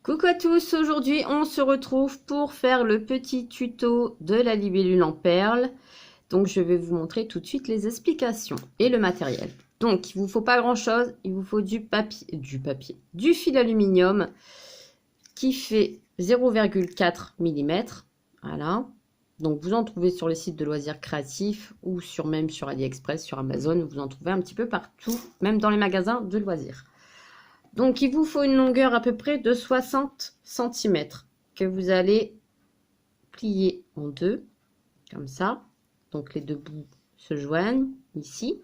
Coucou à tous, aujourd'hui on se retrouve pour faire le petit tuto de la libellule en perles. Donc je vais vous montrer tout de suite les explications et le matériel. Donc il vous faut pas grand chose, il vous faut du fil aluminium qui fait 0,4 mm. Voilà. Donc vous en trouvez sur les sites de loisirs créatifs ou même sur AliExpress, sur Amazon, vous en trouvez un petit peu partout, même dans les magasins de loisirs. Donc, il vous faut une longueur à peu près de 60 cm que vous allez plier en deux, comme ça. Donc, les deux bouts se joignent ici.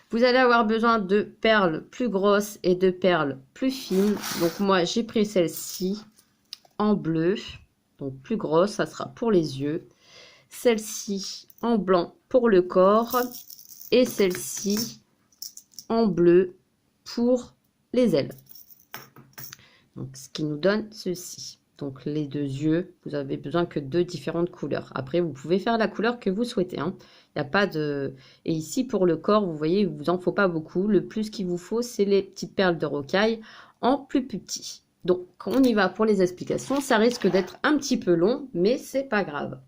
Vous allez avoir besoin de perles plus grosses et de perles plus fines. Donc, moi, j'ai pris celle-ci en bleu. Donc, plus grosse, ça sera pour les yeux. Celle-ci en blanc pour le corps. Et celle-ci en bleu pour les ailes. Donc, ce qui nous donne ceci. Donc, les deux yeux, vous avez besoin que de différentes couleurs. Après, vous pouvez faire la couleur que vous souhaitez. Il n'y a pas de... Et ici, pour le corps, vous voyez, il ne vous en faut pas beaucoup. Le plus qu'il vous faut, c'est les petites perles de rocaille en plus petit. Donc, on y va pour les explications. Ça risque d'être un petit peu long, mais c'est pas grave.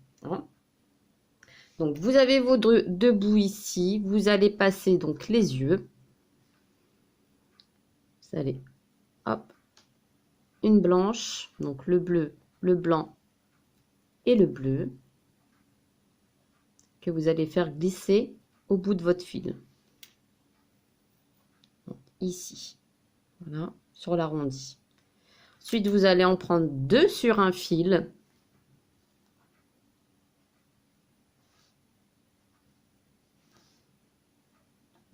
Donc, vous avez vos deux bouts ici. Vous allez passer donc les yeux. Vous allez, hop, une blanche, donc le bleu, le blanc et le bleu, que vous allez faire glisser au bout de votre fil. Donc, ici, voilà, sur l'arrondi. Ensuite, vous allez en prendre deux sur un fil.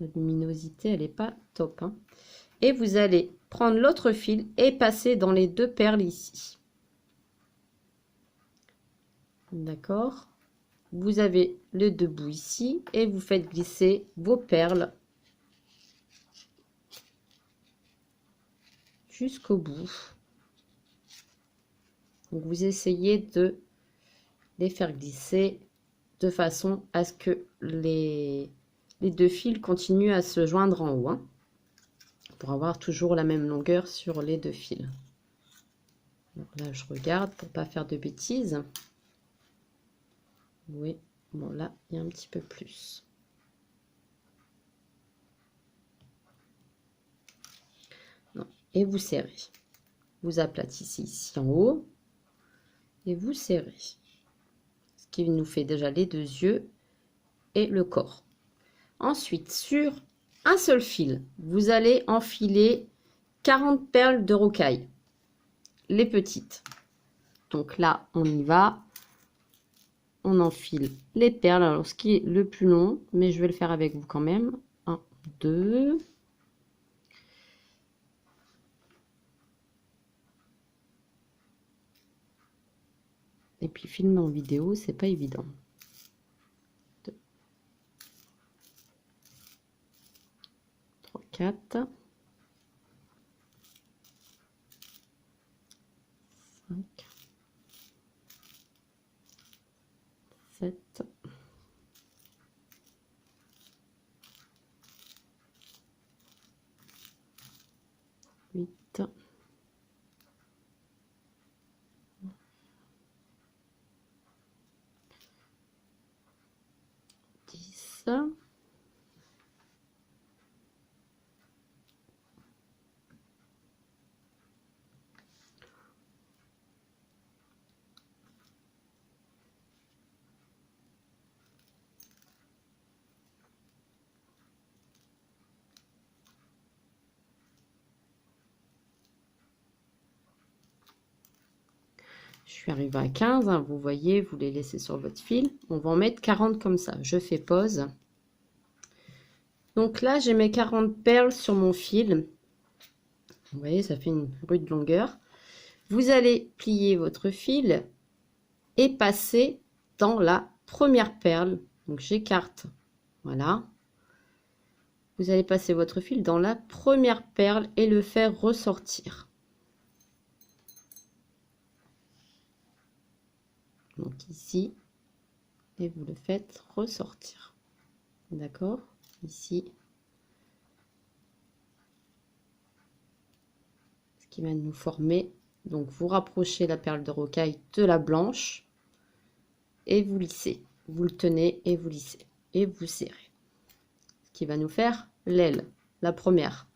La luminosité, elle n'est pas top. Et vous allez prendre l'autre fil et passer dans les deux perles ici. D'accord? Vous avez le deux bouts ici et vous faites glisser vos perles jusqu'au bout. Donc, vous essayez de les faire glisser de façon à ce que les deux fils continuent à se joindre en haut, pour avoir toujours la même longueur sur les deux fils. Alors là, je regarde pour pas faire de bêtises. Oui, bon là, il y a un petit peu plus. Non. Et vous serrez. Vous aplatissez ici en haut et vous serrez. Ce qui nous fait déjà les deux yeux et le corps. Ensuite, sur un seul fil, vous allez enfiler 40 perles de rocaille, les petites. Donc là, on y va. On enfile les perles. Alors, ce qui est le plus long, mais je vais le faire avec vous quand même. 1, 2. Et puis, filmer en vidéo, c'est pas évident. 2, 3, 4. 5, 7, 8, 10. Je suis arrivée à 15, vous voyez, vous les laissez sur votre fil. On va en mettre 40 comme ça. Je fais pause. Donc là, j'ai mes 40 perles sur mon fil. Vous voyez, ça fait une rude longueur. Vous allez plier votre fil et passer dans la première perle. Donc j'écarte. Voilà. Vous allez passer votre fil dans la première perle et le faire ressortir. Donc ici, et vous le faites ressortir. D'accord? Ici. Ce qui va nous former Donc, vous rapprochez la perle de rocaille de la blanche et vous lissez. Vous le tenez et vous lissez et vous serrez. Ce qui va nous faire l'aile, la première.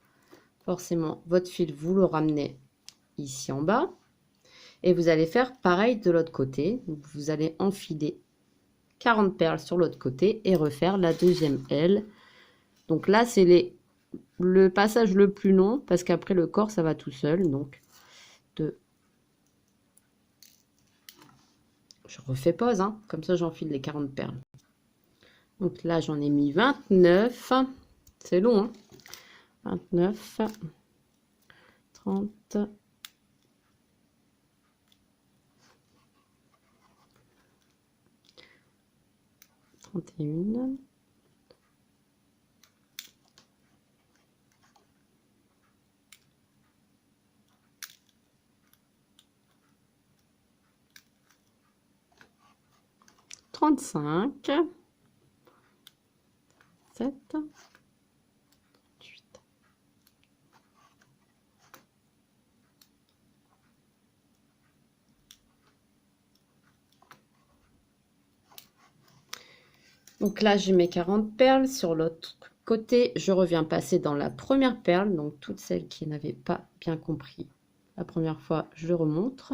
Forcément, votre fil, vous le ramenez ici en bas. Et vous allez faire pareil de l'autre côté. Donc, vous allez enfiler 40 perles sur l'autre côté et refaire la deuxième aile. Donc là, c'est le passage le plus long parce qu'après le corps, ça va tout seul. Donc, je refais pause, hein, comme ça j'enfile les 40 perles. Donc là, j'en ai mis 29. C'est long, hein. 29, 30, 31, 35, 7, 8. Donc là, j'ai mes 40 perles. Sur l'autre côté, je reviens passer dans la première perle. Donc, toutes celles qui n'avaient pas bien compris la première fois, je remonte.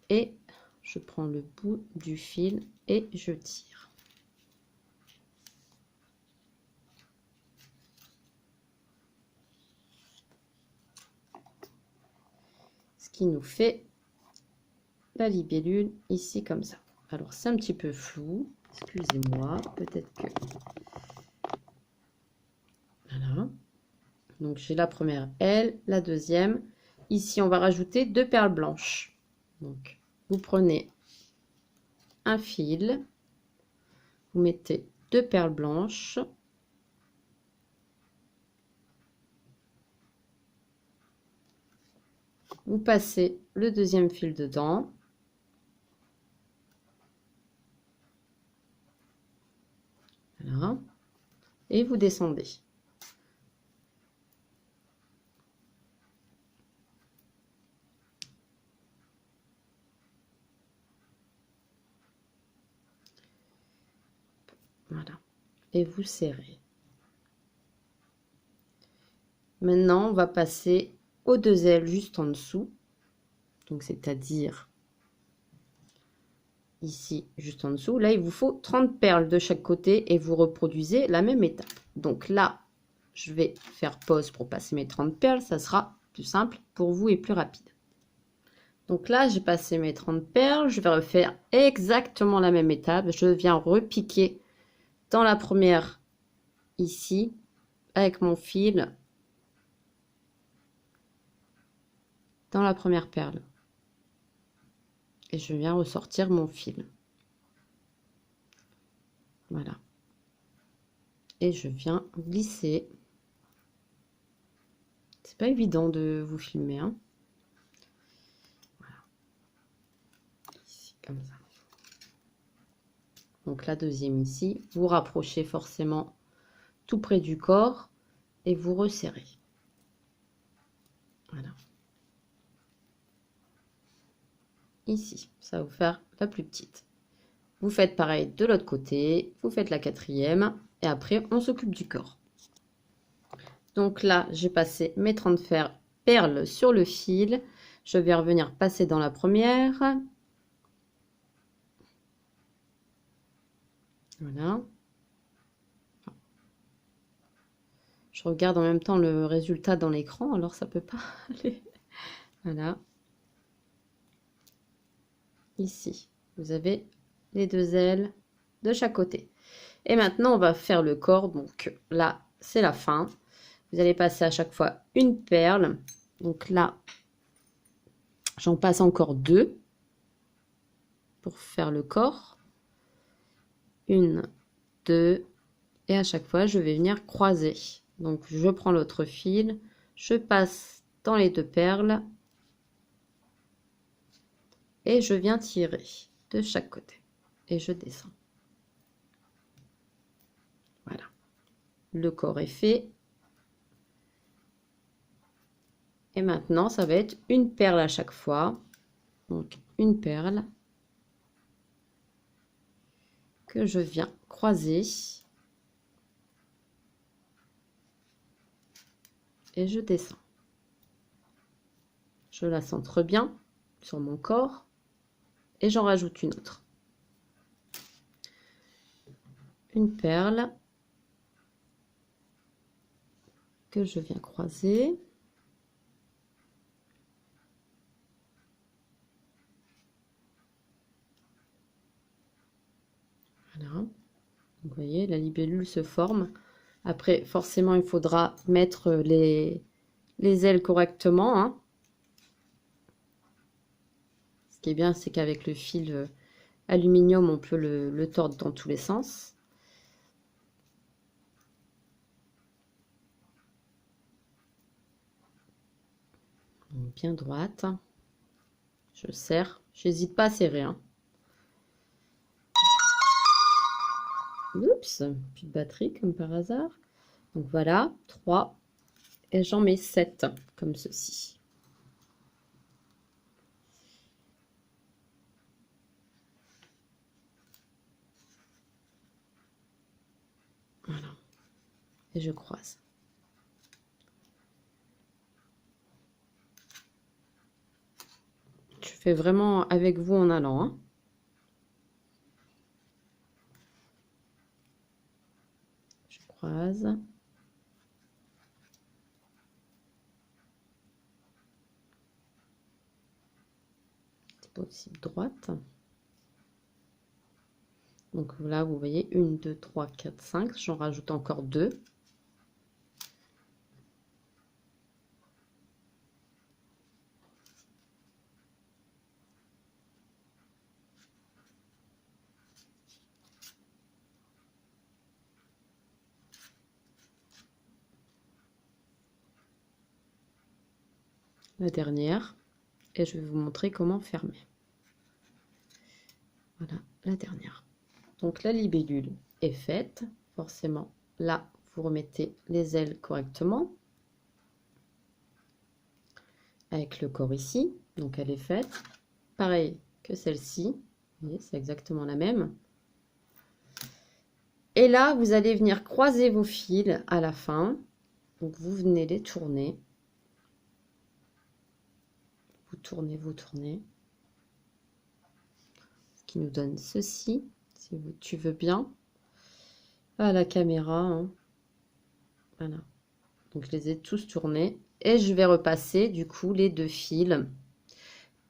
Et je prends le bout du fil et je tire. Ce qui nous fait la libellule ici comme ça. Alors c'est un petit peu flou, excusez-moi, peut-être que... Voilà. Donc j'ai la première aile, la deuxième. Ici on va rajouter 2 perles blanches. Donc vous prenez un fil, vous mettez 2 perles blanches. Vous passez le deuxième fil dedans. Voilà. Et vous descendez. Voilà. Et vous serrez. Maintenant, on va passer aux 2 ailes juste en dessous. Donc, c'est-à-dire ici, juste en dessous. Là, il vous faut 30 perles de chaque côté et vous reproduisez la même étape. Donc là, je vais faire pause pour passer mes 30 perles. Ça sera plus simple pour vous et plus rapide. Donc là, j'ai passé mes 30 perles. Je vais refaire exactement la même étape. Je viens repiquer dans la première ici avec mon fil dans la première perle. Et je viens ressortir mon fil. Voilà. Et je viens glisser. C'est pas évident de vous filmer, hein. Voilà. Ici, comme ça. Donc la deuxième ici, vous rapprochez forcément tout près du corps et vous resserrez. Voilà. Ici, ça va vous faire la plus petite. Vous faites pareil de l'autre côté, vous faites la quatrième et après on s'occupe du corps. Donc là, j'ai passé mes 30 perles sur le fil. Je vais revenir passer dans la première. Voilà. Je regarde en même temps le résultat dans l'écran, alors ça peut pas aller. Voilà. Ici, vous avez les 2 ailes de chaque côté. Et maintenant, on va faire le corps. Donc là, c'est la fin. Vous allez passer à chaque fois une perle. Donc là, j'en passe encore 2 pour faire le corps. 1, 2. Et à chaque fois, je vais venir croiser. Donc, je prends l'autre fil. Je passe dans les 2 perles. Et je viens tirer de chaque côté. Et je descends. Voilà. Le corps est fait. Et maintenant, ça va être une perle à chaque fois. Donc, une perle que je viens croiser. Et je descends. Je la centre bien sur mon corps. Et j'en rajoute une autre. Une perle que je viens croiser. Voilà. Vous voyez, la libellule se forme. Après, forcément, il faudra mettre les ailes correctement, hein. Ce qui est bien, c'est qu'avec le fil aluminium, on peut le tordre dans tous les sens. Bien droite. Je serre. J'hésite pas à serrer, hein. Oups, plus de batterie comme par hasard. Donc voilà, 3. Et j'en mets 7, comme ceci. Voilà. Et je croise. Je fais vraiment avec vous en allant, hein. Je croise. C'est possible droite. Donc là, vous voyez, 1, 2, 3, 4, 5. J'en rajoute encore 2. La dernière. Et je vais vous montrer comment fermer. Voilà, la dernière. Donc la libellule est faite. Forcément, là, vous remettez les ailes correctement. Avec le corps ici. Donc elle est faite. Pareil que celle-ci. Vous voyez, c'est exactement la même. Et là, vous allez venir croiser vos fils à la fin. Donc vous venez les tourner. Vous tournez, vous tournez. Ce qui nous donne ceci, si tu veux bien. À la caméra, hein. Voilà. Donc je les ai tous tournés. Et je vais repasser du coup les 2 fils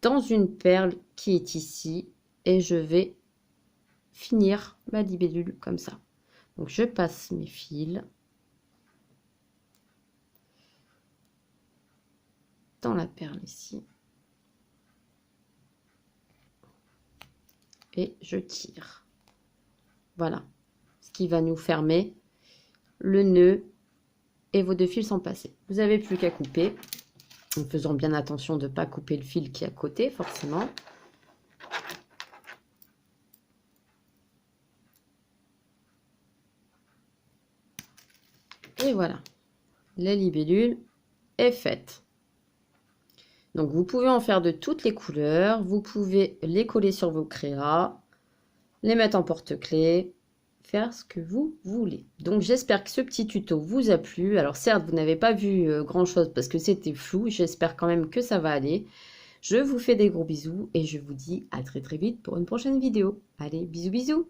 dans une perle qui est ici. Et je vais finir ma libellule comme ça. Donc je passe mes fils dans la perle ici. Et je tire. Voilà. Ce qui va nous fermer le nœud et vos 2 fils sont passés. Vous n'avez plus qu'à couper, en faisant bien attention de ne pas couper le fil qui est à côté, forcément. Et voilà, la libellule est faite. Donc vous pouvez en faire de toutes les couleurs, vous pouvez les coller sur vos créas, les mettre en porte-clés, faire ce que vous voulez. Donc j'espère que ce petit tuto vous a plu. Alors certes, vous n'avez pas vu grand chose parce que c'était flou, j'espère quand même que ça va aller. Je vous fais des gros bisous et je vous dis à très très vite pour une prochaine vidéo. Allez, bisous bisous!